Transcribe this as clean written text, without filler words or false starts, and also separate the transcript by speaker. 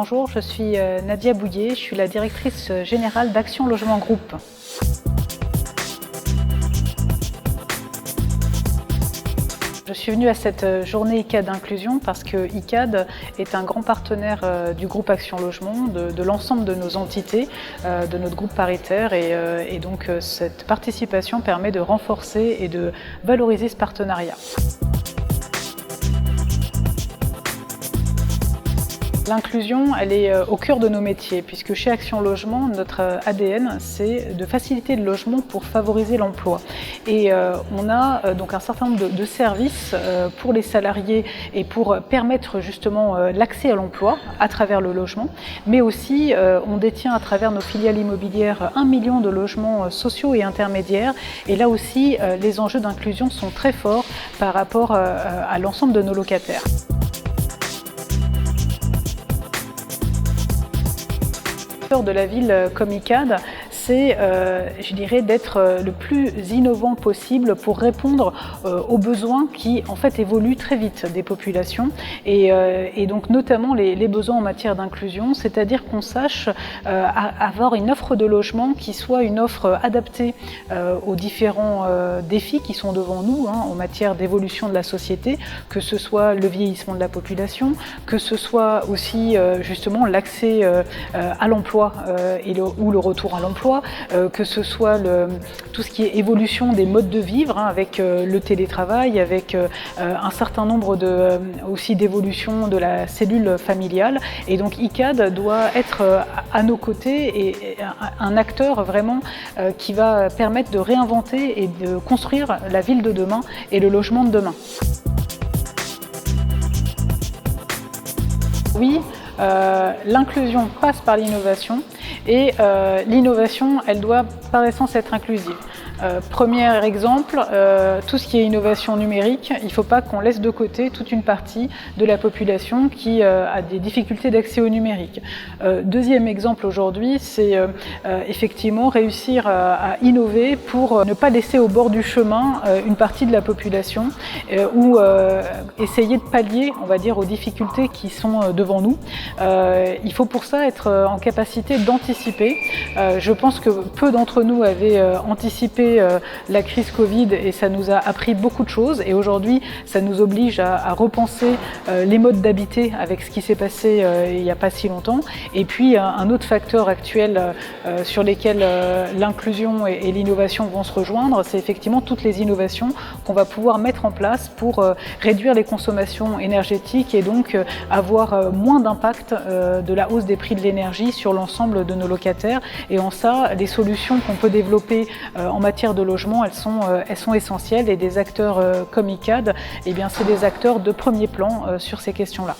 Speaker 1: Bonjour, je suis Nadia Bouillet, je suis la directrice générale d'Action Logement Groupe. Je suis venue à cette journée ICAD Inclusion parce que ICAD est un grand partenaire du groupe Action Logement, de l'ensemble de nos entités, de notre groupe paritaire et donc cette participation permet de renforcer et de valoriser ce partenariat. L'inclusion, elle est au cœur de nos métiers, puisque chez Action Logement, notre ADN, c'est de faciliter le logement pour favoriser l'emploi. Et on a donc un certain nombre de services pour les salariés et pour permettre justement l'accès à l'emploi à travers le logement, mais aussi on détient à travers nos filiales immobilières 1 million de logements sociaux et intermédiaires. Et là aussi, les enjeux d'inclusion sont très forts par rapport à l'ensemble de nos locataires. De la ville comme ICAD, c'est, je dirais, d'être le plus innovant possible pour répondre aux besoins qui, en fait, évoluent très vite des populations et donc notamment les besoins en matière d'inclusion, c'est-à-dire qu'on sache avoir une offre de logement qui soit une offre adaptée aux différents défis qui sont devant nous en matière d'évolution de la société, que ce soit le vieillissement de la population, que ce soit aussi justement l'accès à l'emploi ou le retour à l'emploi, que ce soit tout ce qui est évolution des modes de vivre avec le télétravail, avec un certain nombre aussi d'évolution de la cellule familiale. Et donc ICAD doit être à nos côtés et un acteur vraiment qui va permettre de réinventer et de construire la ville de demain et le logement de demain. Oui, l'inclusion passe par l'innovation et l'innovation, elle doit par essence être inclusive. Premier exemple, tout ce qui est innovation numérique, il ne faut pas qu'on laisse de côté toute une partie de la population qui a des difficultés d'accès au numérique. Deuxième exemple aujourd'hui, c'est effectivement réussir à innover pour ne pas laisser au bord du chemin une partie de la population ou essayer de pallier, on va dire, aux difficultés qui sont devant nous. Il faut pour ça être en capacité d'anticiper. Je pense que peu d'entre nous avaient anticipé la crise Covid et ça nous a appris beaucoup de choses et aujourd'hui ça nous oblige à repenser les modes d'habiter avec ce qui s'est passé il n'y a pas si longtemps. Et puis un autre facteur actuel sur lesquels l'inclusion et l'innovation vont se rejoindre, c'est effectivement toutes les innovations qu'on va pouvoir mettre en place pour réduire les consommations énergétiques et donc avoir moins d'impact de la hausse des prix de l'énergie sur l'ensemble de nos locataires. Et en ça, les solutions qu'on peut développer en matière de logement, elles sont essentielles et des acteurs comme ICAD, eh bien, c'est des acteurs de premier plan sur ces questions-là.